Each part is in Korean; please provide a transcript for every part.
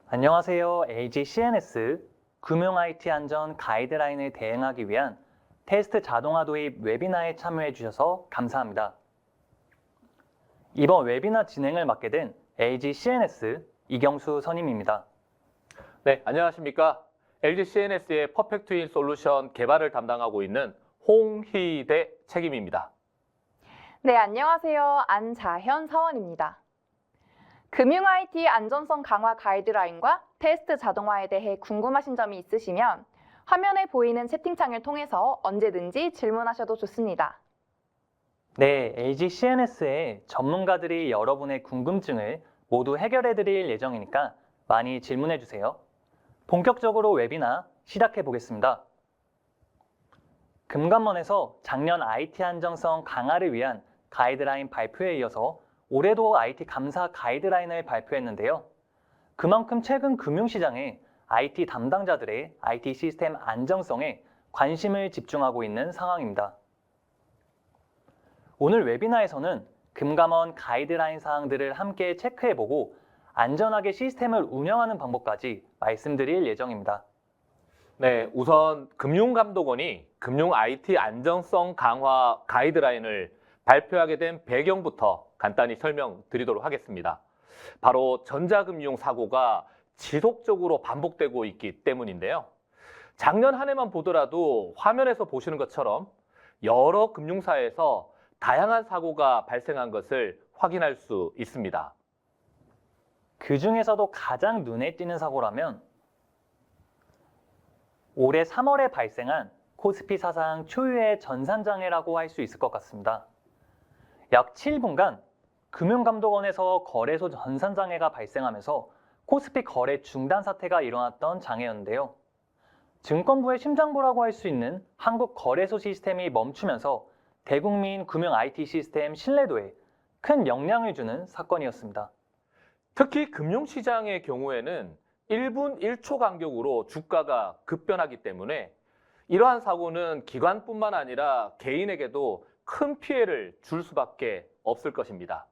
안녕하세요. LG CNS 금융 IT 안전 가이드라인을 대행하기 위한 테스트 자동화 도입 웨비나에 참여해 주셔서 감사합니다. 이번 웨비나 진행을 맡게 된 LG CNS 이경수 선임입니다. 네, 안녕하십니까. LG CNS의 퍼펙트인 솔루션 개발을 담당하고 있는 홍희대 책임입니다. 네, 안녕하세요. 안자현 사원입니다. 금융 IT 안전성 강화 가이드라인과 테스트 자동화에 대해 궁금하신 점이 있으시면 화면에 보이는 채팅창을 통해서 언제든지 질문하셔도 좋습니다. 네, LG CNS의 전문가들이 여러분의 궁금증을 모두 해결해 드릴 예정이니까 많이 질문해 주세요. 본격적으로 웨비나 시작해 보겠습니다. 금감원에서 작년 IT 안정성 강화를 위한 가이드라인 발표에 이어서 올해도 IT 감사 가이드라인을 발표했는데요. 그만큼 최근 금융시장에 IT 담당자들의 IT 시스템 안정성에 관심을 집중하고 있는 상황입니다. 오늘 웨비나에서는 금감원 가이드라인 사항들을 함께 체크해보고 안전하게 시스템을 운영하는 방법까지 말씀드릴 예정입니다. 네, 우선 금융감독원이 금융 IT 안정성 강화 가이드라인을 발표하게 된 배경부터 간단히 설명드리도록 하겠습니다. 바로 전자금융 사고가 지속적으로 반복되고 있기 때문인데요. 작년 한 해만 보더라도 화면에서 보시는 것처럼 여러 금융사에서 다양한 사고가 발생한 것을 확인할 수 있습니다. 그 중에서도 가장 눈에 띄는 사고라면 올해 3월에 발생한 코스피 사상 초유의 전산장애라고 할 수 있을 것 같습니다. 약 7분간 금융감독원에서 거래소 전산장애가 발생하면서 코스피 거래 중단 사태가 일어났던 장애였는데요. 증권부의 심장부라고 할 수 있는 한국 거래소 시스템이 멈추면서 대국민 금융 IT 시스템 신뢰도에 큰 영향을 주는 사건이었습니다. 특히 금융시장의 경우에는 1분 1초 간격으로 주가가 급변하기 때문에 이러한 사고는 기관뿐만 아니라 개인에게도 큰 피해를 줄 수밖에 없을 것입니다.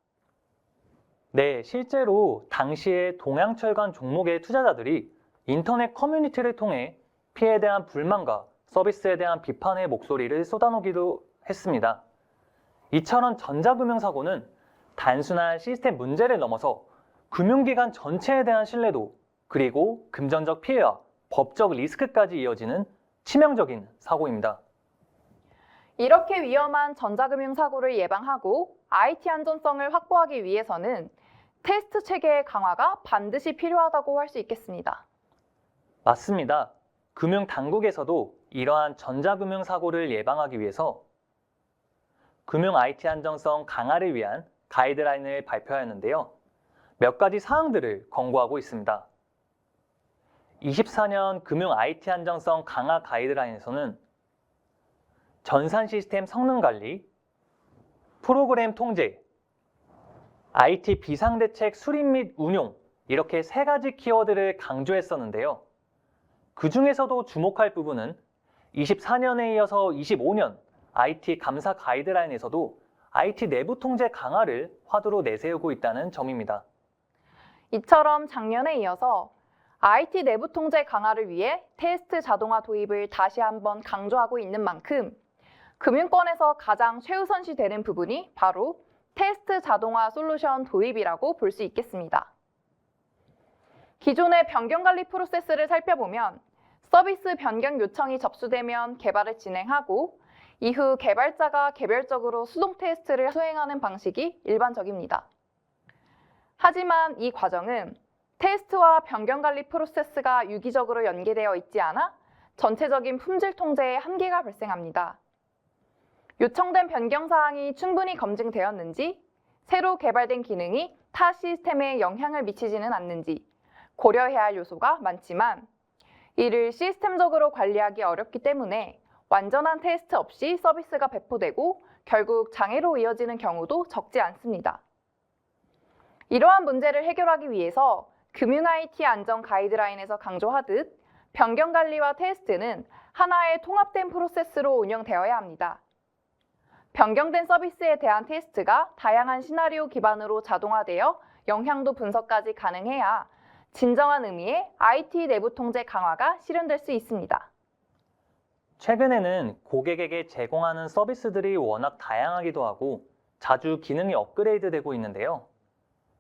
네, 실제로 당시에 동양철관 종목의 투자자들이 인터넷 커뮤니티를 통해 피해에 대한 불만과 서비스에 대한 비판의 목소리를 쏟아놓기도 했습니다. 이처럼 전자금융사고는 단순한 시스템 문제를 넘어서 금융기관 전체에 대한 신뢰도 그리고 금전적 피해와 법적 리스크까지 이어지는 치명적인 사고입니다. 이렇게 위험한 전자금융 사고를 예방하고 IT 안전성을 확보하기 위해서는 테스트 체계의 강화가 반드시 필요하다고 할 수 있겠습니다. 맞습니다. 금융당국에서도 이러한 전자금융 사고를 예방하기 위해서 금융 IT 안정성 강화를 위한 가이드라인을 발표하였는데요. 몇 가지 사항들을 권고하고 있습니다. 24년 금융 IT 안정성 강화 가이드라인에서는 전산 시스템 성능 관리, 프로그램 통제, IT 비상대책 수립 및 운용 이렇게 세 가지 키워드를 강조했었는데요. 그 중에서도 주목할 부분은 24년에 이어서 25년 IT 감사 가이드라인에서도 IT 내부 통제 강화를 화두로 내세우고 있다는 점입니다. 이처럼 작년에 이어서 IT 내부 통제 강화를 위해 테스트 자동화 도입을 다시 한번 강조하고 있는 만큼 금융권에서 가장 최우선시 되는 부분이 바로 테스트 자동화 솔루션 도입이라고 볼 수 있겠습니다. 기존의 변경관리 프로세스를 살펴보면 서비스 변경 요청이 접수되면 개발을 진행하고 이후 개발자가 개별적으로 수동 테스트를 수행하는 방식이 일반적입니다. 하지만 이 과정은 테스트와 변경관리 프로세스가 유기적으로 연계되어 있지 않아 전체적인 품질 통제에 한계가 발생합니다. 요청된 변경 사항이 충분히 검증되었는지, 새로 개발된 기능이 타 시스템에 영향을 미치지는 않는지 고려해야 할 요소가 많지만 이를 시스템적으로 관리하기 어렵기 때문에 완전한 테스트 없이 서비스가 배포되고 결국 장애로 이어지는 경우도 적지 않습니다. 이러한 문제를 해결하기 위해서 금융 IT 안전 가이드라인에서 강조하듯 변경 관리와 테스트는 하나의 통합된 프로세스로 운영되어야 합니다. 변경된 서비스에 대한 테스트가 다양한 시나리오 기반으로 자동화되어 영향도 분석까지 가능해야 진정한 의미의 IT 내부 통제 강화가 실현될 수 있습니다. 최근에는 고객에게 제공하는 서비스들이 워낙 다양하기도 하고 자주 기능이 업그레이드되고 있는데요.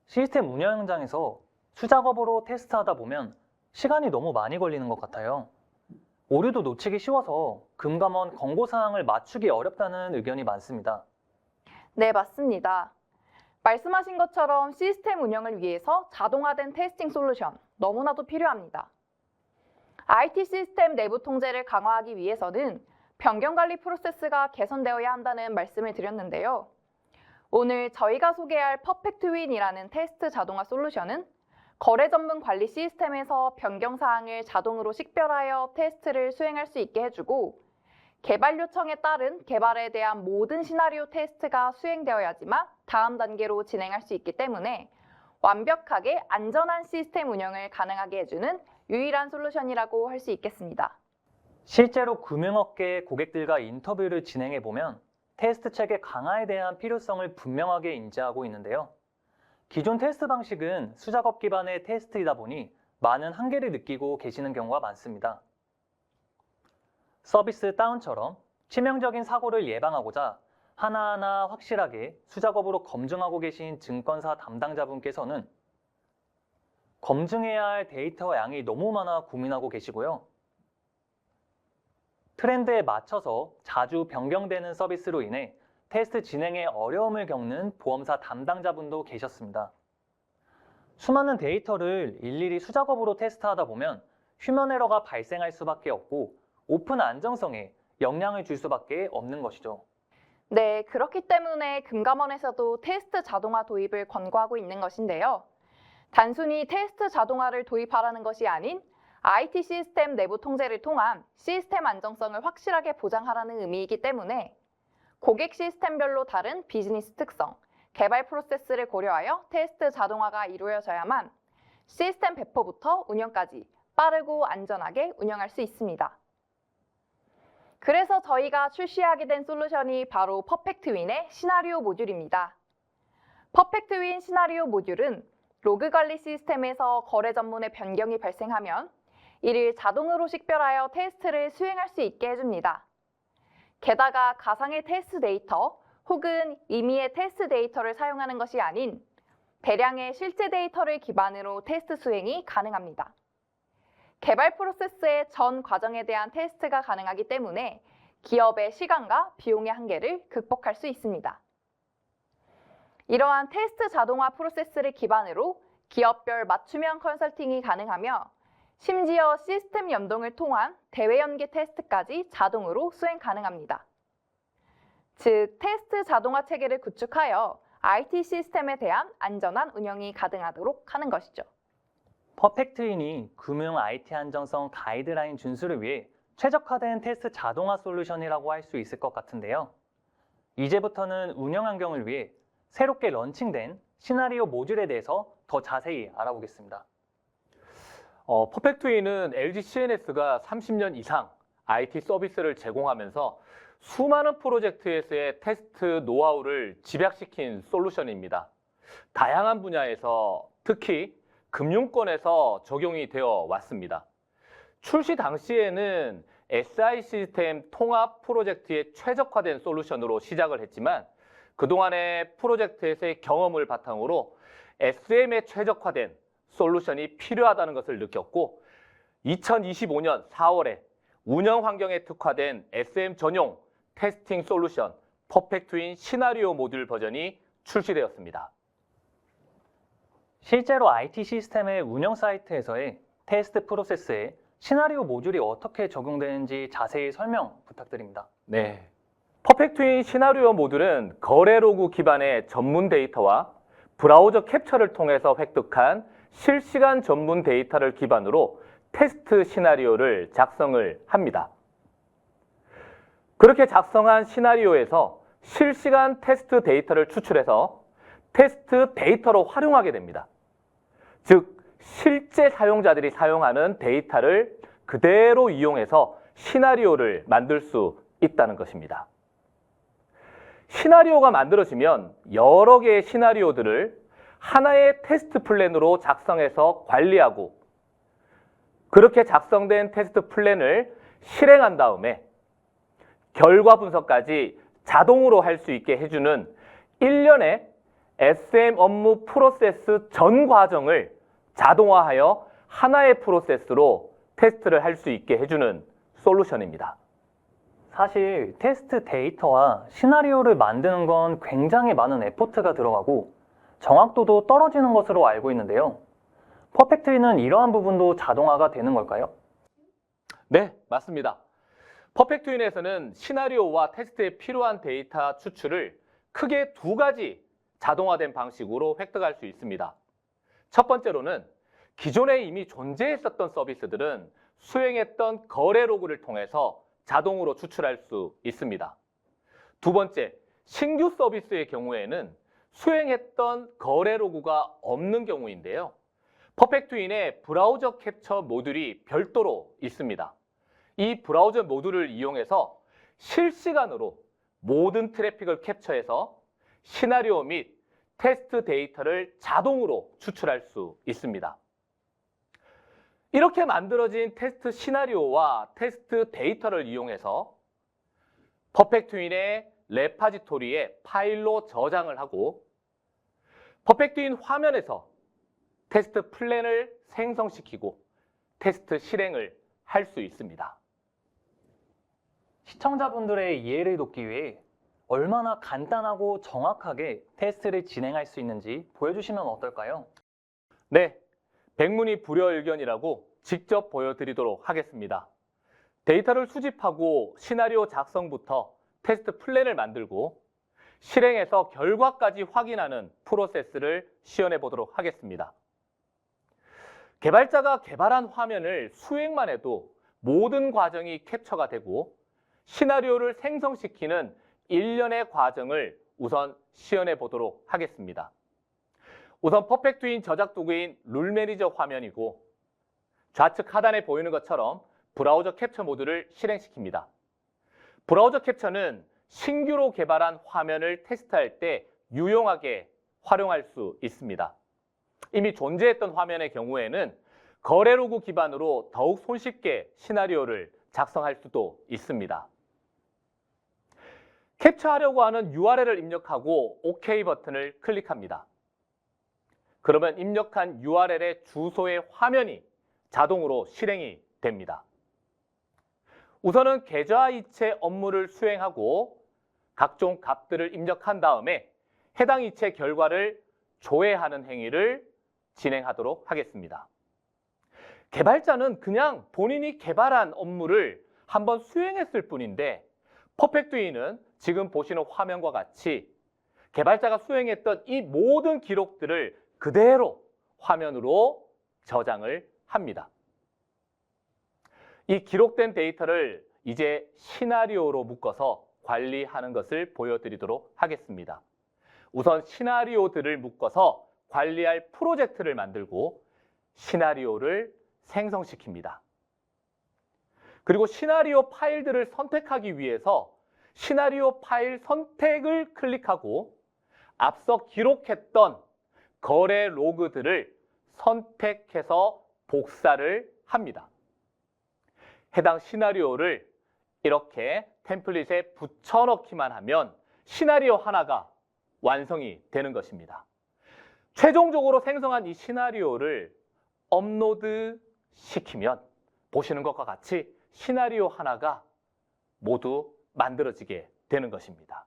시스템 운영 현장에서 수작업으로 테스트하다 보면 시간이 너무 많이 걸리는 것 같아요. 오류도 놓치기 쉬워서 금감원 권고사항을 맞추기 어렵다는 의견이 많습니다. 네, 맞습니다. 말씀하신 것처럼 시스템 운영을 위해서 자동화된 테스팅 솔루션 너무나도 필요합니다. IT 시스템 내부 통제를 강화하기 위해서는 변경 관리 프로세스가 개선되어야 한다는 말씀을 드렸는데요. 오늘 저희가 소개할 퍼펙트윈이라는 테스트 자동화 솔루션은 거래 전문 관리 시스템에서 변경 사항을 자동으로 식별하여 테스트를 수행할 수 있게 해주고 개발 요청에 따른 개발에 대한 모든 시나리오 테스트가 수행되어야지만 다음 단계로 진행할 수 있기 때문에 완벽하게 안전한 시스템 운영을 가능하게 해주는 유일한 솔루션이라고 할 수 있겠습니다. 실제로 금융업계 고객들과 인터뷰를 진행해 보면 테스트 체계 강화에 대한 필요성을 분명하게 인지하고 있는데요. 기존 테스트 방식은 수작업 기반의 테스트이다 보니 많은 한계를 느끼고 계시는 경우가 많습니다. 서비스 다운처럼 치명적인 사고를 예방하고자 하나하나 확실하게 수작업으로 검증하고 계신 증권사 담당자분께서는 검증해야 할 데이터 양이 너무 많아 고민하고 계시고요. 트렌드에 맞춰서 자주 변경되는 서비스로 인해 테스트 진행에 어려움을 겪는 보험사 담당자분도 계셨습니다. 수많은 데이터를 일일이 수작업으로 테스트하다 보면 휴먼 에러가 발생할 수밖에 없고 오픈 안정성에 영향을 줄 수밖에 없는 것이죠. 네, 그렇기 때문에 금감원에서도 테스트 자동화 도입을 권고하고 있는 것인데요. 단순히 테스트 자동화를 도입하라는 것이 아닌 IT 시스템 내부 통제를 통한 시스템 안정성을 확실하게 보장하라는 의미이기 때문에 고객 시스템별로 다른 비즈니스 특성, 개발 프로세스를 고려하여 테스트 자동화가 이루어져야만 시스템 배포부터 운영까지 빠르고 안전하게 운영할 수 있습니다. 그래서 저희가 출시하게 된 솔루션이 바로 퍼펙트윈의 시나리오 모듈입니다. 퍼펙트윈 시나리오 모듈은 로그 관리 시스템에서 거래 전문의 변경이 발생하면 이를 자동으로 식별하여 테스트를 수행할 수 있게 해줍니다. 게다가 가상의 테스트 데이터 혹은 임의의 테스트 데이터를 사용하는 것이 아닌 대량의 실제 데이터를 기반으로 테스트 수행이 가능합니다. 개발 프로세스의 전 과정에 대한 테스트가 가능하기 때문에 기업의 시간과 비용의 한계를 극복할 수 있습니다. 이러한 테스트 자동화 프로세스를 기반으로 기업별 맞춤형 컨설팅이 가능하며 심지어 시스템 연동을 통한 대외 연계 테스트까지 자동으로 수행 가능합니다. 즉, 테스트 자동화 체계를 구축하여 IT 시스템에 대한 안전한 운영이 가능하도록 하는 것이죠. 퍼펙트윈이 금융 IT 안정성 가이드라인 준수를 위해 최적화된 테스트 자동화 솔루션이라고 할 수 있을 것 같은데요. 이제부터는 운영 환경을 위해 새롭게 런칭된 시나리오 모듈에 대해서 더 자세히 알아보겠습니다. 퍼펙트윈은 LG CNS가 30년 이상 IT 서비스를 제공하면서 수많은 프로젝트에서의 테스트 노하우를 집약시킨 솔루션입니다. 다양한 분야에서 특히 금융권에서 적용이 되어 왔습니다. 출시 당시에는 SI 시스템 통합 프로젝트에 최적화된 솔루션으로 시작을 했지만 그동안의 프로젝트에서의 경험을 바탕으로 SM에 최적화된 솔루션이 필요하다는 것을 느꼈고 2025년 4월에 운영 환경에 특화된 SM 전용 테스팅 솔루션 퍼펙트윈 시나리오 모듈 버전이 출시되었습니다. 실제로 IT 시스템의 운영 사이트에서의 테스트 프로세스에 시나리오 모듈이 어떻게 적용되는지 자세히 설명 부탁드립니다. 네. 퍼펙트윈 시나리오 모듈은 거래 로그 기반의 전문 데이터와 브라우저 캡처를 통해서 획득한 실시간 전문 데이터를 기반으로 테스트 시나리오를 작성을 합니다. 그렇게 작성한 시나리오에서 실시간 테스트 데이터를 추출해서 테스트 데이터로 활용하게 됩니다. 즉, 실제 사용자들이 사용하는 데이터를 그대로 이용해서 시나리오를 만들 수 있다는 것입니다. 시나리오가 만들어지면 여러 개의 시나리오들을 하나의 테스트 플랜으로 작성해서 관리하고 그렇게 작성된 테스트 플랜을 실행한 다음에 결과 분석까지 자동으로 할 수 있게 해주는 일련의 SM 업무 프로세스 전 과정을 자동화하여 하나의 프로세스로 테스트를 할 수 있게 해주는 솔루션입니다. 사실 테스트 데이터와 시나리오를 만드는 건 굉장히 많은 에포트가 들어가고 정확도도 떨어지는 것으로 알고 있는데요. 퍼펙트리는 이러한 부분도 자동화가 되는 걸까요? 네, 맞습니다. 퍼펙트윈에서는 시나리오와 테스트에 필요한 데이터 추출을 크게 두 가지 자동화된 방식으로 획득할 수 있습니다. 첫 번째로는 기존에 이미 존재했었던 서비스들은 수행했던 거래 로그를 통해서 자동으로 추출할 수 있습니다. 두 번째, 신규 서비스의 경우에는 수행했던 거래 로그가 없는 경우인데요. 퍼펙트윈의 브라우저 캡처 모듈이 별도로 있습니다. 이 브라우저 모듈을 이용해서 실시간으로 모든 트래픽을 캡처해서 시나리오 및 테스트 데이터를 자동으로 추출할 수 있습니다. 이렇게 만들어진 테스트 시나리오와 테스트 데이터를 이용해서 퍼펙트윈의 레파지토리에 파일로 저장을 하고 퍼펙트윈 화면에서 테스트 플랜을 생성시키고 테스트 실행을 할 수 있습니다. 시청자분들의 이해를 돕기 위해 얼마나 간단하고 정확하게 테스트를 진행할 수 있는지 보여주시면 어떨까요? 네, 백문이 불여일견이라고 직접 보여드리도록 하겠습니다. 데이터를 수집하고 시나리오 작성부터 테스트 플랜을 만들고 실행해서 결과까지 확인하는 프로세스를 시연해 보도록 하겠습니다. 개발자가 개발한 화면을 수행만 해도 모든 과정이 캡처가 되고 시나리오를 생성시키는 일련의 과정을 우선 시연해 보도록 하겠습니다. 우선 퍼펙트윈 저작 도구인 룰 매니저 화면이고 좌측 하단에 보이는 것처럼 브라우저 캡처 모듈을 실행시킵니다. 브라우저 캡처는 신규로 개발한 화면을 테스트할 때 유용하게 활용할 수 있습니다. 이미 존재했던 화면의 경우에는 거래 로그 기반으로 더욱 손쉽게 시나리오를 작성할 수도 있습니다. 캡처하려고 하는 URL을 입력하고 OK 버튼을 클릭합니다. 그러면 입력한 URL의 주소의 화면이 자동으로 실행이 됩니다. 우선은 계좌 이체 업무를 수행하고 각종 값들을 입력한 다음에 해당 이체 결과를 조회하는 행위를 진행하도록 하겠습니다. 개발자는 그냥 본인이 개발한 업무를 한번 수행했을 뿐인데 퍼펙트윈은 지금 보시는 화면과 같이 개발자가 수행했던 이 모든 기록들을 그대로 화면으로 저장을 합니다. 이 기록된 데이터를 이제 시나리오로 묶어서 관리하는 것을 보여드리도록 하겠습니다. 우선 시나리오들을 묶어서 관리할 프로젝트를 만들고 시나리오를 생성시킵니다. 그리고 시나리오 파일들을 선택하기 위해서 시나리오 파일 선택을 클릭하고 앞서 기록했던 거래 로그들을 선택해서 복사를 합니다. 해당 시나리오를 이렇게 템플릿에 붙여넣기만 하면 시나리오 하나가 완성이 되는 것입니다. 최종적으로 생성한 이 시나리오를 업로드 시키면 보시는 것과 같이 시나리오 하나가 모두 만들어지게 되는 것입니다.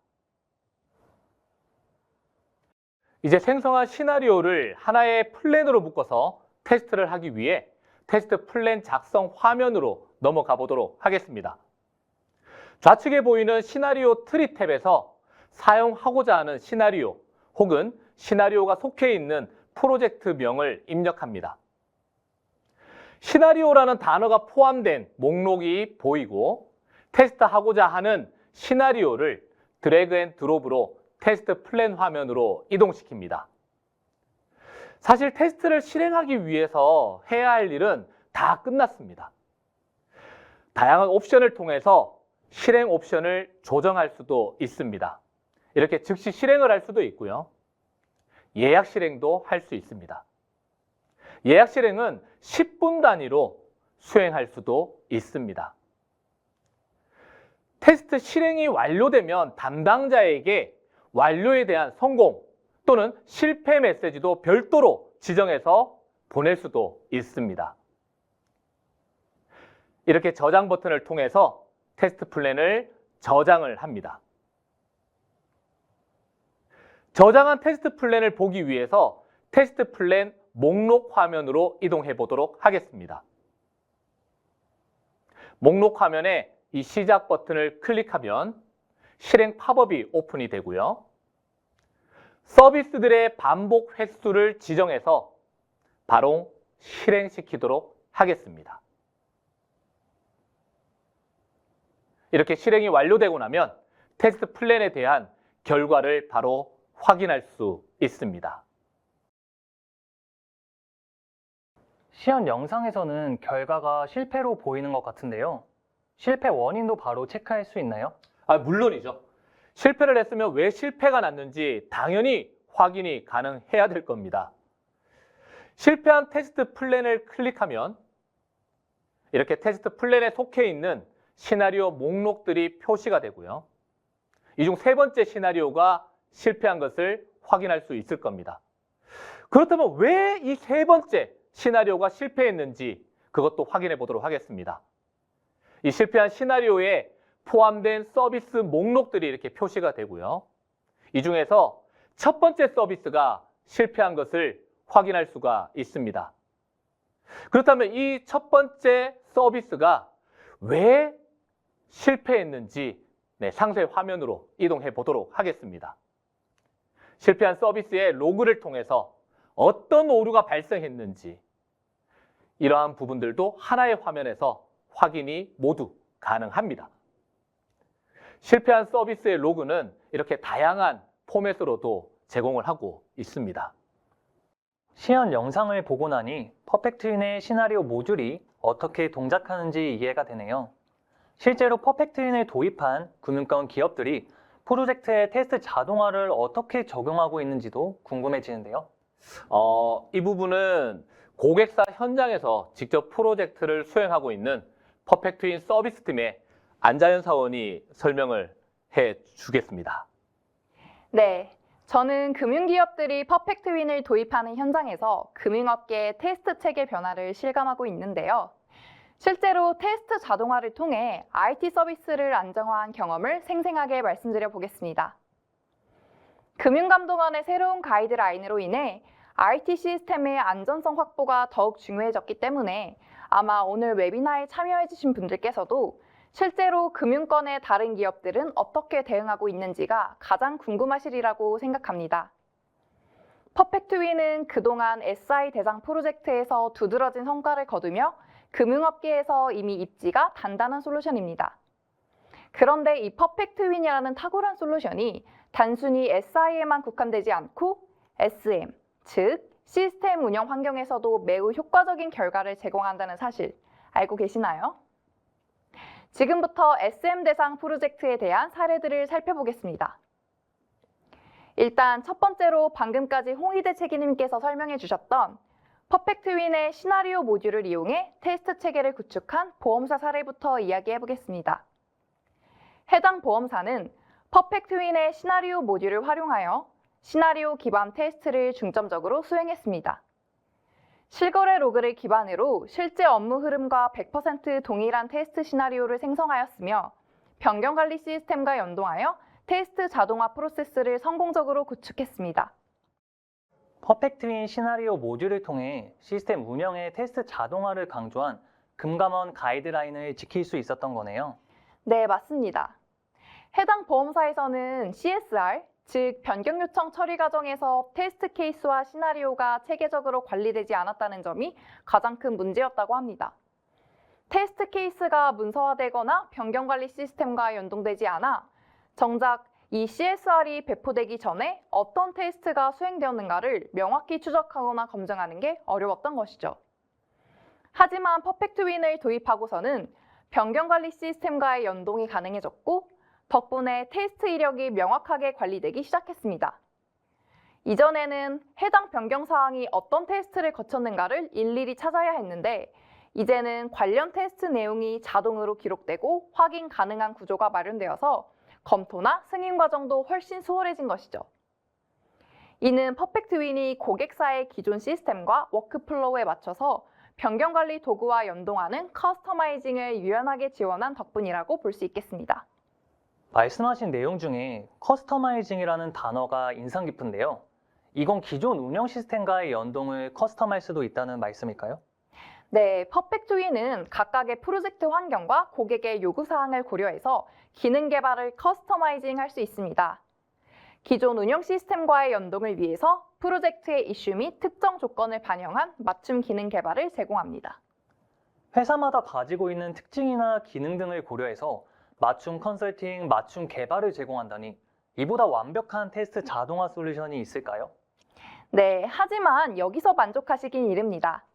이제 생성한 시나리오를 하나의 플랜으로 묶어서 테스트를 하기 위해 테스트 플랜 작성 화면으로 넘어가 보도록 하겠습니다. 좌측에 보이는 시나리오 트리 탭에서 사용하고자 하는 시나리오 혹은 시나리오가 속해 있는 프로젝트명을 입력합니다. 시나리오라는 단어가 포함된 목록이 보이고 테스트하고자 하는 시나리오를 드래그 앤 드롭으로 테스트 플랜 화면으로 이동시킵니다. 사실 테스트를 실행하기 위해서 해야 할 일은 다 끝났습니다. 다양한 옵션을 통해서 실행 옵션을 조정할 수도 있습니다. 이렇게 즉시 실행을 할 수도 있고요. 예약 실행도 할 수 있습니다. 예약 실행은 10분 단위로 수행할 수도 있습니다. 테스트 실행이 완료되면 담당자에게 완료에 대한 성공 또는 실패 메시지도 별도로 지정해서 보낼 수도 있습니다. 이렇게 저장 버튼을 통해서 테스트 플랜을 저장을 합니다. 저장한 테스트 플랜을 보기 위해서 테스트 플랜 목록 화면으로 이동해 보도록 하겠습니다. 목록 화면에 이 시작 버튼을 클릭하면 실행 팝업이 오픈이 되고요. 서비스들의 반복 횟수를 지정해서 바로 실행시키도록 하겠습니다. 이렇게 실행이 완료되고 나면 테스트 플랜에 대한 결과를 바로 확인할 수 있습니다. 시연 영상에서는 결과가 실패로 보이는 것 같은데요. 실패 원인도 바로 체크할 수 있나요? 물론이죠. 실패를 했으면 왜 실패가 났는지 당연히 확인이 가능해야 될 겁니다. 실패한 테스트 플랜을 클릭하면 이렇게 테스트 플랜에 속해 있는 시나리오 목록들이 표시가 되고요. 이 중 세 번째 시나리오가 실패한 것을 확인할 수 있을 겁니다. 그렇다면 왜 이 세 번째 시나리오가 실패했는지 그것도 확인해 보도록 하겠습니다. 이 실패한 시나리오에 포함된 서비스 목록들이 이렇게 표시가 되고요. 이 중에서 첫 번째 서비스가 실패한 것을 확인할 수가 있습니다. 그렇다면 이 첫 번째 서비스가 왜 실패했는지 상세 화면으로 이동해 보도록 하겠습니다. 실패한 서비스의 로그를 통해서 어떤 오류가 발생했는지 이러한 부분들도 하나의 화면에서 확인이 모두 가능합니다. 실패한 서비스의 로그는 이렇게 다양한 포맷으로도 제공을 하고 있습니다. 시연 영상을 보고 나니 퍼펙트윈의 시나리오 모듈이 어떻게 동작하는지 이해가 되네요. 실제로 퍼펙트윈을 도입한 금융권 기업들이 프로젝트의 테스트 자동화를 어떻게 적용하고 있는지도 궁금해지는데요. 이 부분은 고객사 현장에서 직접 프로젝트를 수행하고 있는 퍼펙트윈 서비스팀의 안자연 사원이 설명을 해 주겠습니다. 네, 저는 금융기업들이 퍼펙트윈을 도입하는 현장에서 금융업계의 테스트 체계 변화를 실감하고 있는데요. 실제로 테스트 자동화를 통해 IT 서비스를 안정화한 경험을 생생하게 말씀드려 보겠습니다. 금융감독원의 새로운 가이드라인으로 인해 IT 시스템의 안전성 확보가 더욱 중요해졌기 때문에 아마 오늘 웨비나에 참여해주신 분들께서도 실제로 금융권의 다른 기업들은 어떻게 대응하고 있는지가 가장 궁금하시리라고 생각합니다. 퍼펙트윈은 그동안 SI 대상 프로젝트에서 두드러진 성과를 거두며 금융업계에서 이미 입지가 단단한 솔루션입니다. 그런데 이 퍼펙트윈이라는 탁월한 솔루션이 단순히 SI에만 국한되지 않고 SM, 즉 시스템 운영 환경에서도 매우 효과적인 결과를 제공한다는 사실 알고 계시나요? 지금부터 SM 대상 프로젝트에 대한 사례들을 살펴보겠습니다. 일단 첫 번째로 방금까지 홍희대 책임님께서 설명해 주셨던 퍼펙트윈의 시나리오 모듈을 이용해 테스트 체계를 구축한 보험사 사례부터 이야기해 보겠습니다. 해당 보험사는 퍼펙트윈의 시나리오 모듈을 활용하여 시나리오 기반 테스트를 중점적으로 수행했습니다. 실거래 로그를 기반으로 실제 업무 흐름과 100% 동일한 테스트 시나리오를 생성하였으며 변경관리 시스템과 연동하여 테스트 자동화 프로세스를 성공적으로 구축했습니다. 퍼펙트윈 시나리오 모듈을 통해 시스템 운영의 테스트 자동화를 강조한 금감원 가이드라인을 지킬 수 있었던 거네요. 네, 맞습니다. 해당 보험사에서는 CSR, 즉 변경 요청 처리 과정에서 테스트 케이스와 시나리오가 체계적으로 관리되지 않았다는 점이 가장 큰 문제였다고 합니다. 테스트 케이스가 문서화되거나 변경 관리 시스템과 연동되지 않아 정작 이 CSR이 배포되기 전에 어떤 테스트가 수행되었는가를 명확히 추적하거나 검증하는 게 어려웠던 것이죠. 하지만 퍼펙트윈을 도입하고서는 변경관리 시스템과의 연동이 가능해졌고 덕분에 테스트 이력이 명확하게 관리되기 시작했습니다. 이전에는 해당 변경 사항이 어떤 테스트를 거쳤는가를 일일이 찾아야 했는데 이제는 관련 테스트 내용이 자동으로 기록되고 확인 가능한 구조가 마련되어서 검토나 승인 과정도 훨씬 수월해진 것이죠. 이는 퍼펙트윈이 고객사의 기존 시스템과 워크플로우에 맞춰서 변경관리 도구와 연동하는 커스터마이징을 유연하게 지원한 덕분이라고 볼 수 있겠습니다. 말씀하신 내용 중에 커스터마이징이라는 단어가 인상 깊은데요. 이건 기존 운영 시스템과의 연동을 커스텀할 수도 있다는 말씀일까요? 네, 퍼펙트윈은 각각의 프로젝트 환경과 고객의 요구사항을 고려해서 기능 개발을 커스터마이징 할 수 있습니다. 기존 운영 시스템과의 연동을 위해서 프로젝트의 이슈 및 특정 조건을 반영한 맞춤 기능 개발을 제공합니다. 회사마다 가지고 있는 특징이나 기능 등을 고려해서 맞춤 컨설팅, 맞춤 개발을 제공한다니 이보다 완벽한 테스트 자동화 솔루션이 있을까요? 네, 하지만 여기서 만족하시긴 이릅니다.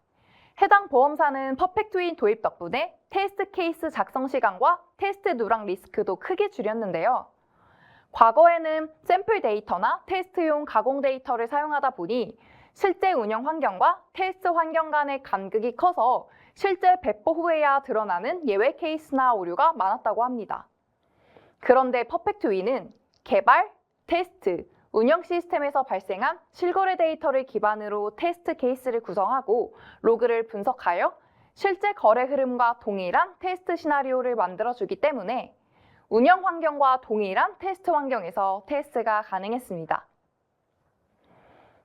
해당 보험사는 퍼펙트윈 도입 덕분에 테스트 케이스 작성 시간과 테스트 누락 리스크도 크게 줄였는데요. 과거에는 샘플 데이터나 테스트용 가공 데이터를 사용하다 보니 실제 운영 환경과 테스트 환경 간의 간극이 커서 실제 배포 후에야 드러나는 예외 케이스나 오류가 많았다고 합니다. 그런데 퍼펙트윈은 개발, 테스트, 운영 시스템에서 발생한 실거래 데이터를 기반으로 테스트 케이스를 구성하고 로그를 분석하여 실제 거래 흐름과 동일한 테스트 시나리오를 만들어주기 때문에 운영 환경과 동일한 테스트 환경에서 테스트가 가능했습니다.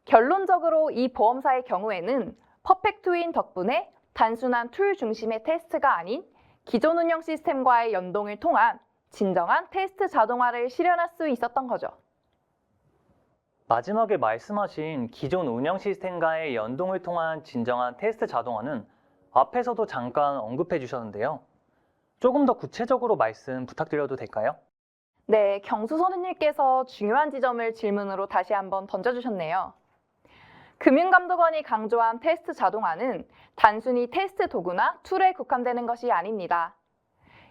결론적으로 이 보험사의 경우에는 퍼펙트윈 덕분에 단순한 툴 중심의 테스트가 아닌 기존 운영 시스템과의 연동을 통한 진정한 테스트 자동화를 실현할 수 있었던 거죠. 마지막에 말씀하신 기존 운영 시스템과의 연동을 통한 진정한 테스트 자동화는 앞에서도 잠깐 언급해 주셨는데요. 조금 더 구체적으로 말씀 부탁드려도 될까요? 네, 경수 선생님께서 중요한 지점을 질문으로 다시 한번 던져주셨네요. 금융감독원이 강조한 테스트 자동화는 단순히 테스트 도구나 툴에 국한되는 것이 아닙니다.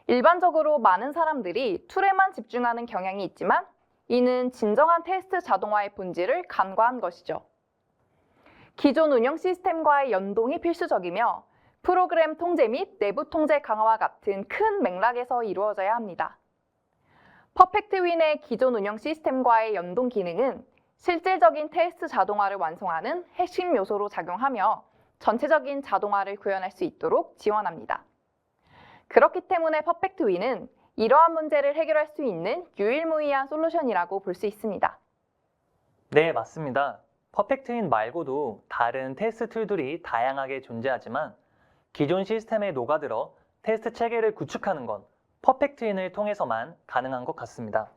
일반적으로 많은 사람들이 툴에만 집중하는 경향이 있지만 이는 진정한 테스트 자동화의 본질을 간과한 것이죠. 기존 운영 시스템과의 연동이 필수적이며 프로그램 통제 및 내부 통제 강화와 같은 큰 맥락에서 이루어져야 합니다. 퍼펙트윈의 기존 운영 시스템과의 연동 기능은 실질적인 테스트 자동화를 완성하는 핵심 요소로 작용하며 전체적인 자동화를 구현할 수 있도록 지원합니다. 그렇기 때문에 퍼펙트윈은 이러한 문제를 해결할 수 있는 유일무이한 솔루션이라고 볼 수 있습니다. 네, 맞습니다. 퍼펙트윈 말고도 다른 테스트 툴들이 다양하게 존재하지만 기존 시스템에 녹아들어 테스트 체계를 구축하는 건 퍼펙트윈을 통해서만 가능한 것 같습니다.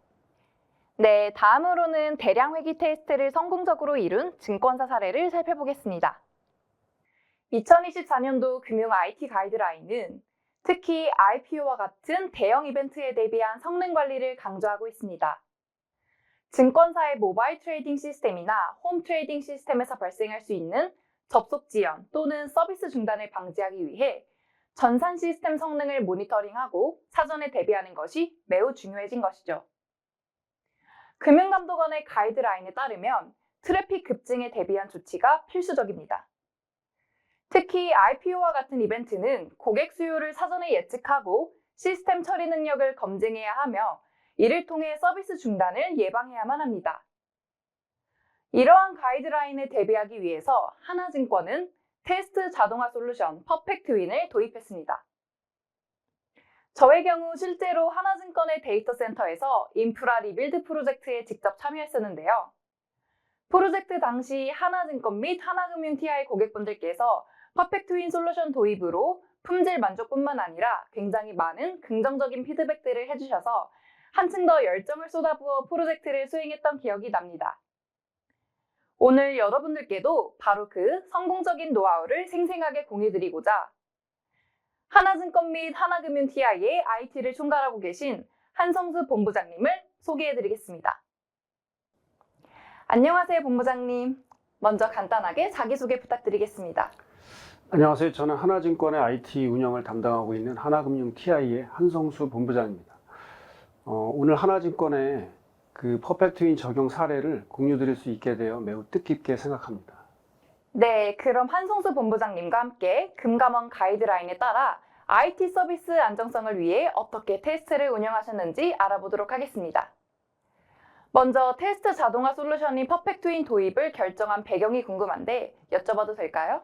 네, 다음으로는 대량 회귀 테스트를 성공적으로 이룬 증권사 사례를 살펴보겠습니다. 2024년도 금융 IT 가이드라인은 특히 IPO와 같은 대형 이벤트에 대비한 성능 관리를 강조하고 있습니다. 증권사의 모바일 트레이딩 시스템이나 홈 트레이딩 시스템에서 발생할 수 있는 접속 지연 또는 서비스 중단을 방지하기 위해 전산 시스템 성능을 모니터링하고 사전에 대비하는 것이 매우 중요해진 것이죠. 금융감독원의 가이드라인에 따르면 트래픽 급증에 대비한 조치가 필수적입니다. 특히 IPO와 같은 이벤트는 고객 수요를 사전에 예측하고 시스템 처리 능력을 검증해야 하며 이를 통해 서비스 중단을 예방해야만 합니다. 이러한 가이드라인에 대비하기 위해서 하나증권은 테스트 자동화 솔루션 퍼펙트윈을 도입했습니다. 저의 경우 실제로 하나증권의 데이터 센터에서 인프라 리빌드 프로젝트에 직접 참여했었는데요. 프로젝트 당시 하나증권 및 하나금융 TI 고객분들께서 퍼펙트윈 솔루션 도입으로 품질 만족뿐만 아니라 굉장히 많은 긍정적인 피드백들을 해주셔서 한층 더 열정을 쏟아부어 프로젝트를 수행했던 기억이 납니다. 오늘 여러분들께도 바로 그 성공적인 노하우를 생생하게 공유드리고자 하나증권 및 하나금융 TI의 IT를 총괄하고 계신 한성수 본부장님을 소개해드리겠습니다. 안녕하세요, 본부장님. 먼저 간단하게 자기소개 부탁드리겠습니다. 안녕하세요. 저는 하나증권의 IT 운영을 담당하고 있는 하나금융 TI의 한성수 본부장입니다. 오늘 하나증권의 그 퍼펙트 윈 적용 사례를 공유 드릴 수 있게 되어 매우 뜻깊게 생각합니다. 네, 그럼 한성수 본부장님과 함께 금감원 가이드라인에 따라 IT 서비스 안정성을 위해 어떻게 테스트를 운영하셨는지 알아보도록 하겠습니다. 먼저 테스트 자동화 솔루션인 퍼펙트윈 도입을 결정한 배경이 궁금한데 여쭤봐도 될까요?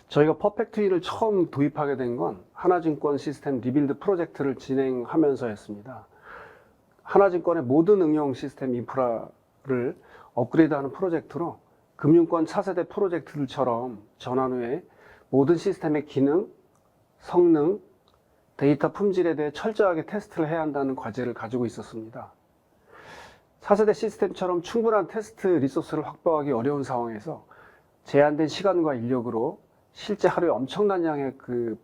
저희가 퍼펙트 윈을 처음 도입하게 된 건 하나증권 시스템 리빌드 프로젝트를 진행하면서였습니다. 하나증권의 모든 응용 시스템 인프라를 업그레이드하는 프로젝트로 금융권 차세대 프로젝트들처럼 전환 후에 모든 시스템의 기능, 성능, 데이터 품질에 대해 철저하게 테스트를 해야 한다는 과제를 가지고 있었습니다. 차세대 시스템처럼 충분한 테스트 리소스를 확보하기 어려운 상황에서 제한된 시간과 인력으로 실제 하루에 엄청난 양의 그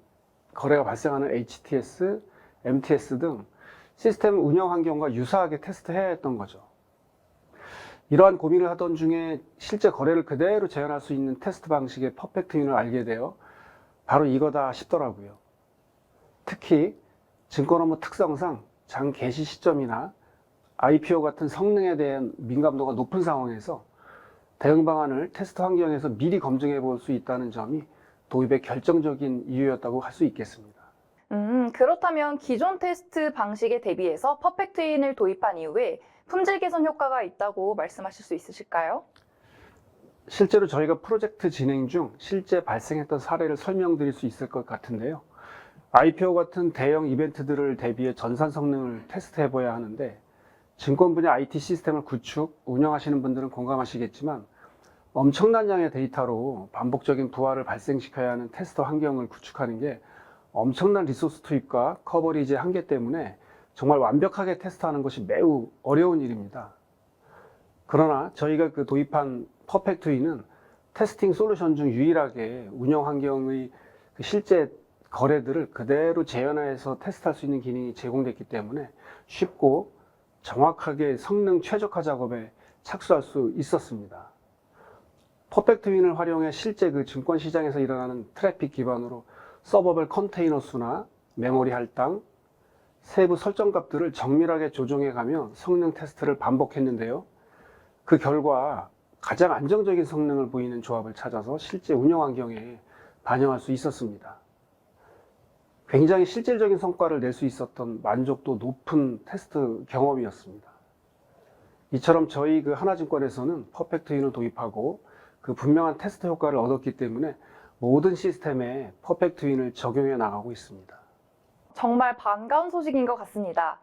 거래가 발생하는 HTS, MTS 등 시스템 운영 환경과 유사하게 테스트해야 했던 거죠. 이러한 고민을 하던 중에 실제 거래를 그대로 재현할 수 있는 테스트 방식의 퍼펙트 윈을 알게 되어 바로 이거다 싶더라고요. 특히 증권 업무 특성상 장 개시 시점이나 IPO 같은 성능에 대한 민감도가 높은 상황에서 대응 방안을 테스트 환경에서 미리 검증해 볼 수 있다는 점이 도입의 결정적인 이유였다고 할 수 있겠습니다. 그렇다면 기존 테스트 방식에 대비해서 퍼펙트윈을 도입한 이후에 품질 개선 효과가 있다고 말씀하실 수 있으실까요? 실제로 저희가 프로젝트 진행 중 실제 발생했던 사례를 설명드릴 수 있을 것 같은데요. IPO 같은 대형 이벤트들을 대비해 전산 성능을 테스트해 봐야 하는데 증권 분야 IT 시스템을 구축, 운영하시는 분들은 공감하시겠지만 엄청난 양의 데이터로 반복적인 부하를 발생시켜야 하는 테스트 환경을 구축하는 게 엄청난 리소스 투입과 커버리지의 한계 때문에 정말 완벽하게 테스트하는 것이 매우 어려운 일입니다. 그러나 저희가 그 도입한 퍼펙트 윈은 테스팅 솔루션 중 유일하게 운영 환경의 그 실제 거래들을 그대로 재현해서 테스트할 수 있는 기능이 제공됐기 때문에 쉽고 정확하게 성능 최적화 작업에 착수할 수 있었습니다. 퍼펙트 윈을 활용해 실제 그 증권 시장에서 일어나는 트래픽 기반으로 서버별 컨테이너 수나 메모리 할당, 세부 설정 값들을 정밀하게 조정해 가며 성능 테스트를 반복했는데요. 그 결과 가장 안정적인 성능을 보이는 조합을 찾아서 실제 운영 환경에 반영할 수 있었습니다. 굉장히 실질적인 성과를 낼 수 있었던 만족도 높은 테스트 경험이었습니다. 이처럼 저희 그 하나증권에서는 퍼펙트 윈을 도입하고 그 분명한 테스트 효과를 얻었기 때문에 모든 시스템에 퍼펙트 윈을 적용해 나가고 있습니다. 정말 반가운 소식인 것 같습니다.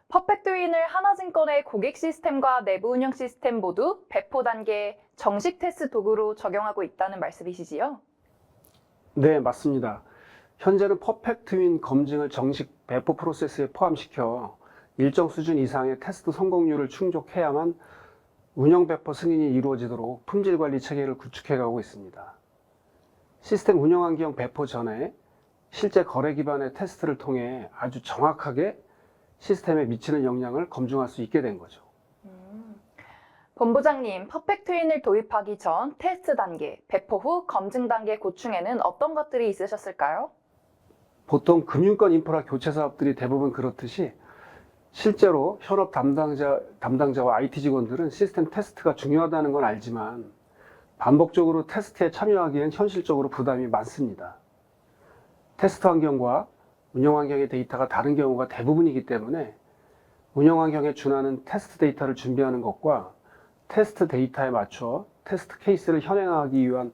퍼펙트윈을 하나증권의 고객 시스템과 내부 운영 시스템 모두 배포 단계 정식 테스트 도구로 적용하고 있다는 말씀이시지요? 네, 맞습니다. 현재는 퍼펙트 윈 검증을 정식 배포 프로세스에 포함시켜 일정 수준 이상의 테스트 성공률을 충족해야만 운영 배포 승인이 이루어지도록 품질 관리 체계를 구축해 가고 있습니다. 시스템 운영 환경 배포 전에 실제 거래 기반의 테스트를 통해 아주 정확하게 시스템에 미치는 영향을 검증할 수 있게 된 거죠. 본부장님, 퍼펙트윈을 도입하기 전 테스트 단계, 배포 후 검증 단계 고충에는 어떤 것들이 있으셨을까요? 보통 금융권 인프라 교체 사업들이 대부분 그렇듯이 실제로 현업 담당자와 IT 직원들은 시스템 테스트가 중요하다는 건 알지만 반복적으로 테스트에 참여하기엔 현실적으로 부담이 많습니다. 테스트 환경과 운영 환경의 데이터가 다른 경우가 대부분이기 때문에 운영 환경에 준하는 테스트 데이터를 준비하는 것과 테스트 데이터에 맞춰 테스트 케이스를 현행하기 위한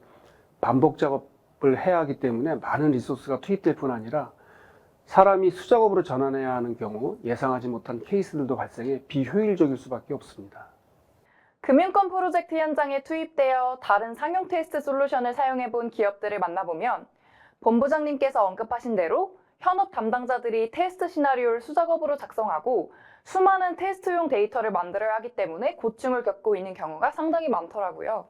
반복 작업을 해야 하기 때문에 많은 리소스가 투입될 뿐 아니라 사람이 수작업으로 전환해야 하는 경우 예상하지 못한 케이스들도 발생해 비효율적일 수밖에 없습니다. 금융권 프로젝트 현장에 투입되어 다른 상용 테스트 솔루션을 사용해 본 기업들을 만나보면 본부장님께서 언급하신 대로 현업 담당자들이 테스트 시나리오를 수작업으로 작성하고 수많은 테스트용 데이터를 만들어야 하기 때문에 고충을 겪고 있는 경우가 상당히 많더라고요.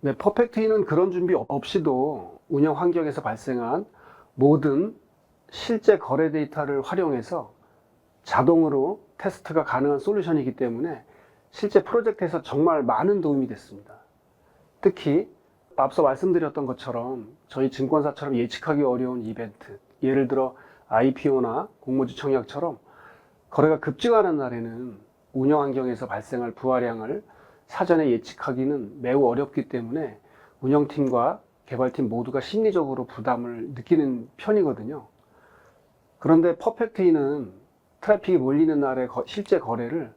네, 퍼펙트윈은 그런 준비 없이도 운영 환경에서 발생한 모든 실제 거래 데이터를 활용해서 자동으로 테스트가 가능한 솔루션이기 때문에 실제 프로젝트에서 정말 많은 도움이 됐습니다. 특히 앞서 말씀드렸던 것처럼 저희 증권사처럼 예측하기 어려운 이벤트, 예를 들어 IPO나 공모주 청약처럼 거래가 급증하는 날에는 운영 환경에서 발생할 부하량을 사전에 예측하기는 매우 어렵기 때문에 운영팀과 개발팀 모두가 심리적으로 부담을 느끼는 편이거든요. 그런데 퍼펙트인은 트래픽이 몰리는 날의 실제 거래를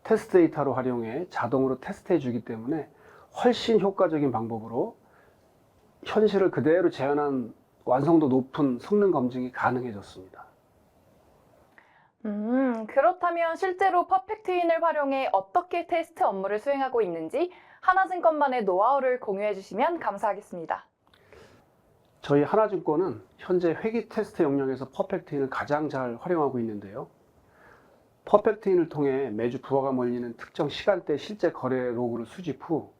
테스트 데이터로 활용해 자동으로 테스트해 주기 때문에 훨씬 효과적인 방법으로 현실을 그대로 재현한 완성도 높은 성능 검증이 가능해졌습니다. 그렇다면 실제로 퍼펙트윈을 활용해 어떻게 테스트 업무를 수행하고 있는지 하나증권만의 노하우를 공유해 주시면 감사하겠습니다. 저희 하나증권은 현재 회계 테스트 영역에서 퍼펙트인을 가장 잘 활용하고 있는데요. 퍼펙트인을 통해 매주 부하가 몰리는 특정 시간대 실제 거래 로그를 수집 후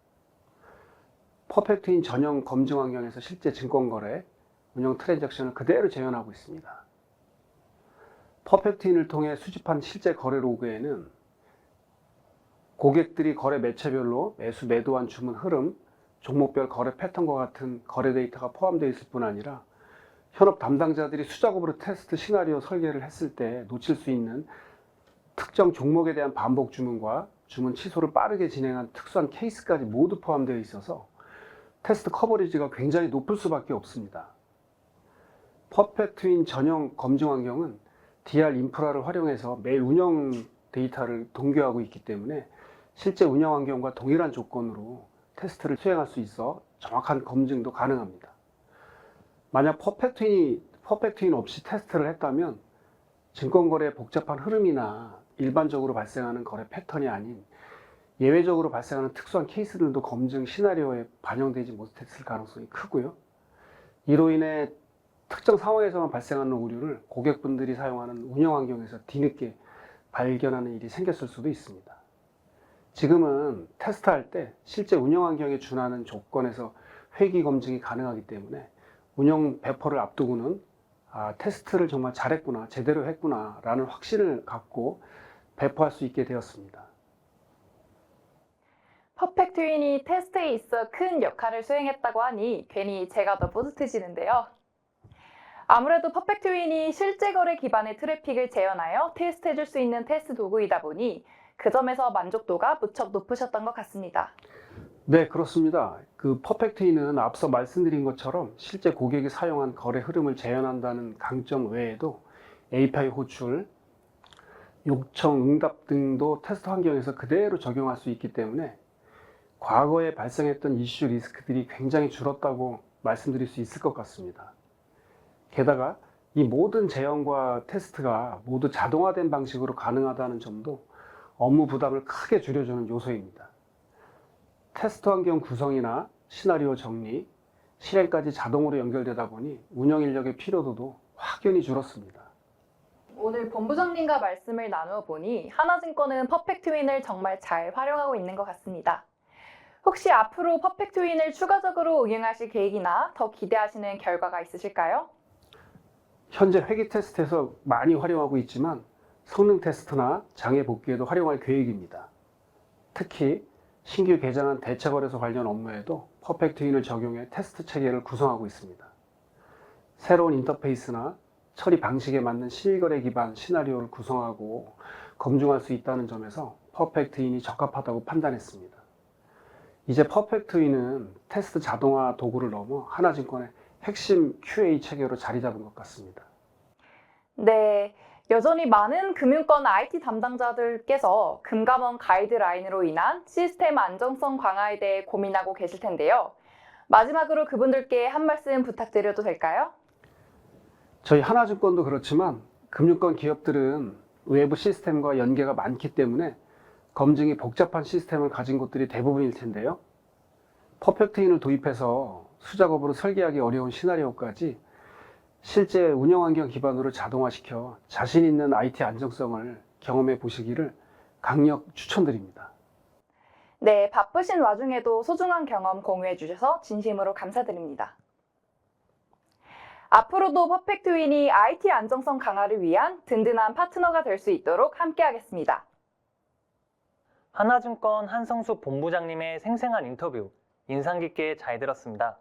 퍼펙트인 전용 검증 환경에서 실제 증권 거래, 운영 트랜잭션을 그대로 재현하고 있습니다. 퍼펙트인을 통해 수집한 실제 거래 로그에는 고객들이 거래 매체별로 매수, 매도한 주문 흐름, 종목별 거래 패턴과 같은 거래 데이터가 포함되어 있을 뿐 아니라 현업 담당자들이 수작업으로 테스트 시나리오 설계를 했을 때 놓칠 수 있는 특정 종목에 대한 반복 주문과 주문 취소를 빠르게 진행한 특수한 케이스까지 모두 포함되어 있어서 테스트 커버리지가 굉장히 높을 수밖에 없습니다. 퍼펙트윈 전용 검증 환경은 DR 인프라를 활용해서 매일 운영 데이터를 동교하고 있기 때문에 실제 운영 환경과 동일한 조건으로 테스트를 수행할 수 있어 정확한 검증도 가능합니다. 만약 퍼펙트윈 없이 테스트를 했다면 증권거래의 복잡한 흐름이나 일반적으로 발생하는 거래 패턴이 아닌 예외적으로 발생하는 특수한 케이스들도 검증 시나리오에 반영되지 못했을 가능성이 크고요. 이로 인해 특정 상황에서만 발생하는 오류를 고객분들이 사용하는 운영 환경에서 뒤늦게 발견하는 일이 생겼을 수도 있습니다. 지금은 테스트할 때 실제 운영 환경에 준하는 조건에서 회귀 검증이 가능하기 때문에 운영 배포를 앞두고는 테스트를 정말 잘했구나, 제대로 했구나 라는 확신을 갖고 배포할 수 있게 되었습니다. 퍼펙트윈이 테스트에 있어 큰 역할을 수행했다고 하니 괜히 제가 더 뿌듯해지는데요. 아무래도 퍼펙트윈이 실제 거래 기반의 트래픽을 재현하여 테스트해 줄 수 있는 테스트 도구이다 보니 그 점에서 만족도가 무척 높으셨던 것 같습니다. 네, 그렇습니다. 퍼펙트인은 앞서 말씀드린 것처럼 실제 고객이 사용한 거래 흐름을 재현한다는 강점 외에도 API 호출, 요청 응답 등도 테스트 환경에서 그대로 적용할 수 있기 때문에 과거에 발생했던 이슈 리스크들이 굉장히 줄었다고 말씀드릴 수 있을 것 같습니다. 게다가 이 모든 재현과 테스트가 모두 자동화된 방식으로 가능하다는 점도 업무 부담을 크게 줄여주는 요소입니다. 테스트 환경 구성이나 시나리오 정리, 실행까지 자동으로 연결되다 보니 운영 인력의 피로도도 확연히 줄었습니다. 오늘 본부장님과 말씀을 나누어 보니 하나증권은 퍼펙트윈을 정말 잘 활용하고 있는 것 같습니다. 혹시 앞으로 퍼펙트윈을 추가적으로 응용하실 계획이나 더 기대하시는 결과가 있으실까요? 현재 회계 테스트에서 많이 활용하고 있지만 성능 테스트나 장애 복귀에도 활용할 계획입니다. 특히 신규 개장한 대체거래소 관련 업무에도 퍼펙트윈을 적용해 테스트 체계를 구성하고 있습니다. 새로운 인터페이스나 처리 방식에 맞는 실거래 기반 시나리오를 구성하고 검증할 수 있다는 점에서 퍼펙트윈이 적합하다고 판단했습니다. 이제 퍼펙트윈은 테스트 자동화 도구를 넘어 하나증권의 핵심 QA 체계로 자리 잡은 것 같습니다. 네, 여전히 많은 금융권 IT 담당자들께서 금감원 가이드라인으로 인한 시스템 안정성 강화에 대해 고민하고 계실 텐데요. 마지막으로 그분들께 한 말씀 부탁드려도 될까요? 저희 하나증권도 그렇지만 금융권 기업들은 외부 시스템과 연계가 많기 때문에 검증이 복잡한 시스템을 가진 곳들이 대부분일 텐데요. 퍼펙트인을 도입해서 수작업으로 설계하기 어려운 시나리오까지 실제 운영 환경 기반으로 자동화시켜 자신 있는 IT 안정성을 경험해 보시기를 강력 추천드립니다. 네, 바쁘신 와중에도 소중한 경험 공유해 주셔서 진심으로 감사드립니다. 앞으로도 퍼펙트윈이 IT 안정성 강화를 위한 든든한 파트너가 될 수 있도록 함께하겠습니다. 하나증권 한성수 본부장님의 생생한 인터뷰 인상 깊게 잘 들었습니다.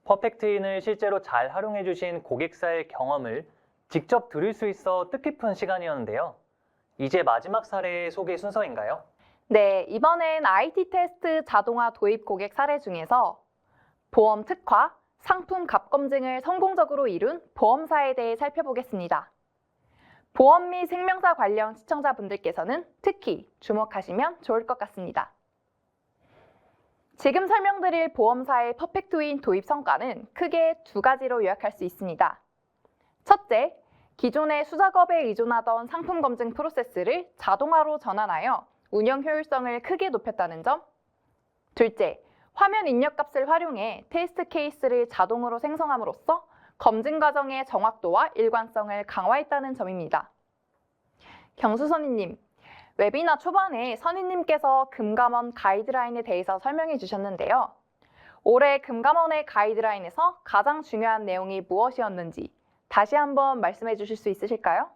퍼펙트인을 실제로 잘 활용해 주신 고객사의 경험을 직접 들을 수 있어 뜻깊은 시간이었는데요. 이제 마지막 사례 소개 순서인가요? 네, 이번엔 IT 테스트 자동화 도입 고객 사례 중에서 보험 특화, 상품 값 검증을 성공적으로 이룬 보험사에 대해 살펴보겠습니다. 보험 및 생명사 관련 시청자분들께서는 특히 주목하시면 좋을 것 같습니다. 지금 설명드릴 보험사의 퍼펙트윈 도입 성과는 크게 두 가지로 요약할 수 있습니다. 첫째, 기존의 수작업에 의존하던 상품 검증 프로세스를 자동화로 전환하여 운영 효율성을 크게 높였다는 점. 둘째, 화면 입력값을 활용해 테스트 케이스를 자동으로 생성함으로써 검증 과정의 정확도와 일관성을 강화했다는 점입니다. 경수 선임님, 웨비나 초반에 선임님께서 금감원 가이드라인에 대해서 설명해 주셨는데요. 올해 금감원의 가이드라인에서 가장 중요한 내용이 무엇이었는지 다시 한번 말씀해 주실 수 있으실까요?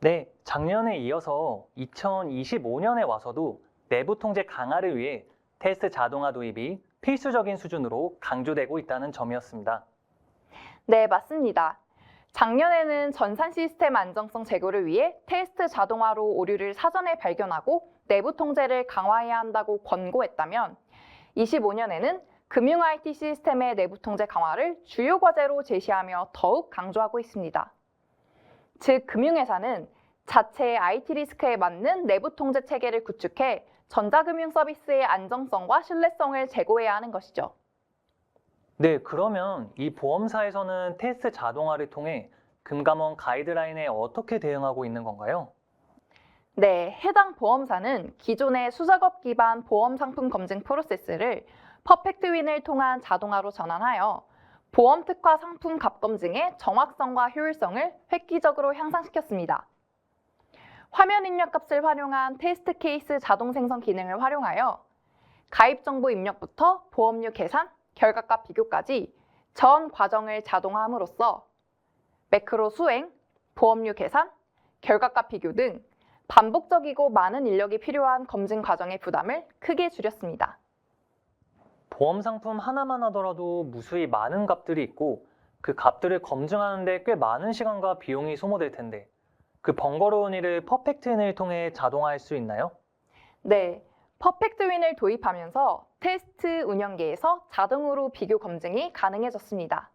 네, 작년에 이어서 2025년에 와서도 내부 통제 강화를 위해 테스트 자동화 도입이 필수적인 수준으로 강조되고 있다는 점이었습니다. 네, 맞습니다. 작년에는 전산 시스템 안정성 제고를 위해 테스트 자동화로 오류를 사전에 발견하고 내부 통제를 강화해야 한다고 권고했다면 25년에는 금융 IT 시스템의 내부 통제 강화를 주요 과제로 제시하며 더욱 강조하고 있습니다. 즉, 금융회사는 자체의 IT 리스크에 맞는 내부 통제 체계를 구축해 전자금융 서비스의 안정성과 신뢰성을 제고해야 하는 것이죠. 네, 그러면 이 보험사에서는 테스트 자동화를 통해 금감원 가이드라인에 어떻게 대응하고 있는 건가요? 네, 해당 보험사는 기존의 수작업 기반 보험 상품 검증 프로세스를 퍼펙트윈을 통한 자동화로 전환하여 보험 특화 상품 값 검증의 정확성과 효율성을 획기적으로 향상시켰습니다. 화면 입력 값을 활용한 테스트 케이스 자동 생성 기능을 활용하여 가입 정보 입력부터 보험료 계산, 결과값 비교까지 전 과정을 자동화함으로써 매크로 수행, 보험료 계산, 결과값 비교 등 반복적이고 많은 인력이 필요한 검증 과정의 부담을 크게 줄였습니다. 보험 상품 하나만 하더라도 무수히 많은 값들이 있고 그 값들을 검증하는데 꽤 많은 시간과 비용이 소모될 텐데 그 번거로운 일을 퍼펙트윈을 통해 자동화할 수 있나요? 네, 퍼펙트윈을 도입하면서 테스트 운영계에서 자동으로 비교 검증이 가능해졌습니다.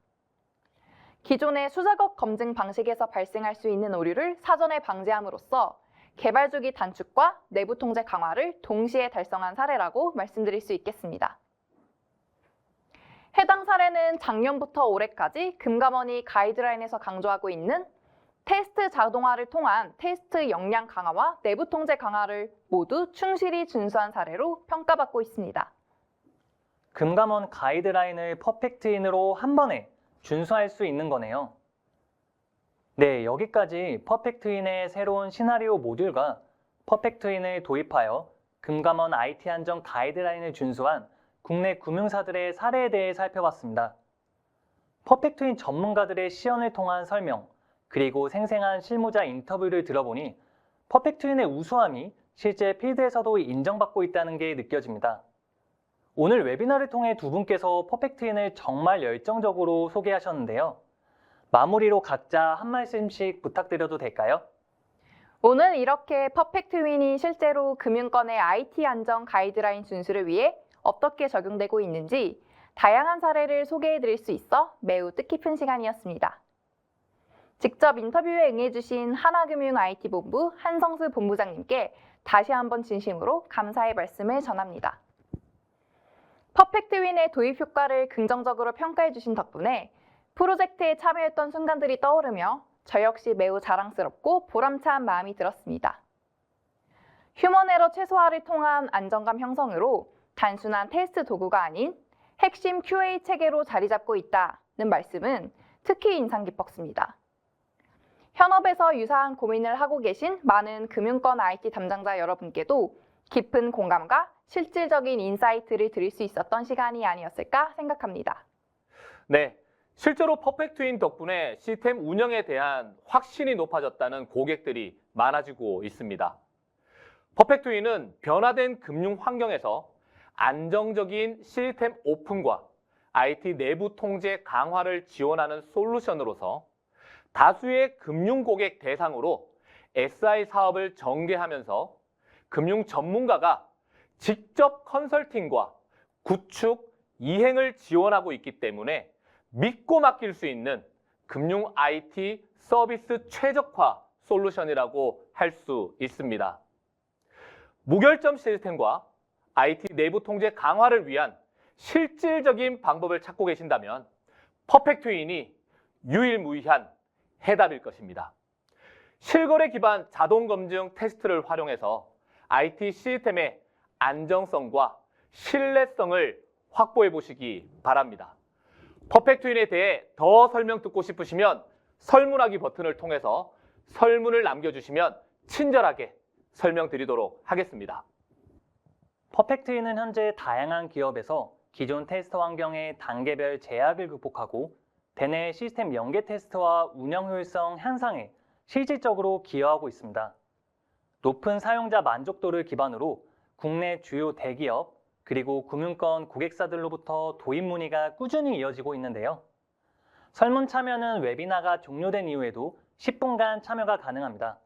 기존의 수작업 검증 방식에서 발생할 수 있는 오류를 사전에 방지함으로써 개발 주기 단축과 내부 통제 강화를 동시에 달성한 사례라고 말씀드릴 수 있겠습니다. 해당 사례는 작년부터 올해까지 금감원이 가이드라인에서 강조하고 있는 테스트 자동화를 통한 테스트 역량 강화와 내부 통제 강화를 모두 충실히 준수한 사례로 평가받고 있습니다. 금감원 가이드라인을 퍼펙트인으로 한 번에 준수할 수 있는 거네요. 네, 여기까지 퍼펙트인의 새로운 시나리오 모듈과 퍼펙트인을 도입하여 금감원 IT 안전 가이드라인을 준수한 국내 금융사들의 사례에 대해 살펴봤습니다. 퍼펙트인 전문가들의 시연을 통한 설명, 그리고 생생한 실무자 인터뷰를 들어보니 퍼펙트윈의 우수함이 실제 필드에서도 인정받고 있다는 게 느껴집니다. 오늘 웨비나를 통해 두 분께서 퍼펙트윈을 정말 열정적으로 소개하셨는데요. 마무리로 각자 한 말씀씩 부탁드려도 될까요? 오늘 이렇게 퍼펙트윈이 실제로 금융권의 IT 안전 가이드라인 준수를 위해 어떻게 적용되고 있는지 다양한 사례를 소개해드릴 수 있어 매우 뜻깊은 시간이었습니다. 직접 인터뷰에 응해주신 하나금융 IT본부 한성수 본부장님께 다시 한번 진심으로 감사의 말씀을 전합니다. 퍼펙트윈의 도입 효과를 긍정적으로 평가해주신 덕분에 프로젝트에 참여했던 순간들이 떠오르며 저 역시 매우 자랑스럽고 보람찬 마음이 들었습니다. 휴먼 에러 최소화를 통한 안정감 형성으로 단순한 테스트 도구가 아닌 핵심 QA 체계로 자리 잡고 있다는 말씀은 특히 인상 깊었습니다. 현업에서 유사한 고민을 하고 계신 많은 금융권 IT 담당자 여러분께도 깊은 공감과 실질적인 인사이트를 드릴 수 있었던 시간이 아니었을까 생각합니다. 네, 실제로 퍼펙트윈 덕분에 시스템 운영에 대한 확신이 높아졌다는 고객들이 많아지고 있습니다. 퍼펙트윈은 변화된 금융 환경에서 안정적인 시스템 오픈과 IT 내부 통제 강화를 지원하는 솔루션으로서 다수의 금융 고객 대상으로 SI 사업을 전개하면서 금융 전문가가 직접 컨설팅과 구축, 이행을 지원하고 있기 때문에 믿고 맡길 수 있는 금융 IT 서비스 최적화 솔루션이라고 할 수 있습니다. 무결점 시스템과 IT 내부 통제 강화를 위한 실질적인 방법을 찾고 계신다면 퍼펙트윈이 유일무이한 해답일 것입니다. 실거래 기반 자동 검증 테스트를 활용해서 IT 시스템의 안정성과 신뢰성을 확보해 보시기 바랍니다. 퍼펙트윈에 대해 더 설명 듣고 싶으시면 설문하기 버튼을 통해서 설문을 남겨주시면 친절하게 설명드리도록 하겠습니다. 퍼펙트윈은 현재 다양한 기업에서 기존 테스트 환경의 단계별 제약을 극복하고 대내 시스템 연계 테스트와 운영 효율성 향상에 실질적으로 기여하고 있습니다. 높은 사용자 만족도를 기반으로 국내 주요 대기업 그리고 금융권 고객사들로부터 도입 문의가 꾸준히 이어지고 있는데요. 설문 참여는 웨비나가 종료된 이후에도 10분간 참여가 가능합니다.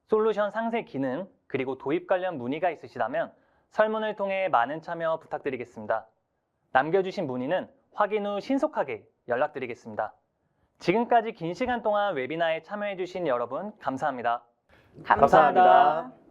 솔루션 상세 기능 그리고 도입 관련 문의가 있으시다면 설문을 통해 많은 참여 부탁드리겠습니다. 남겨주신 문의는 확인 후 신속하게 연락드리겠습니다. 지금까지 긴 시간 동안 웨비나에 참여해주신 여러분 감사합니다. 감사합니다.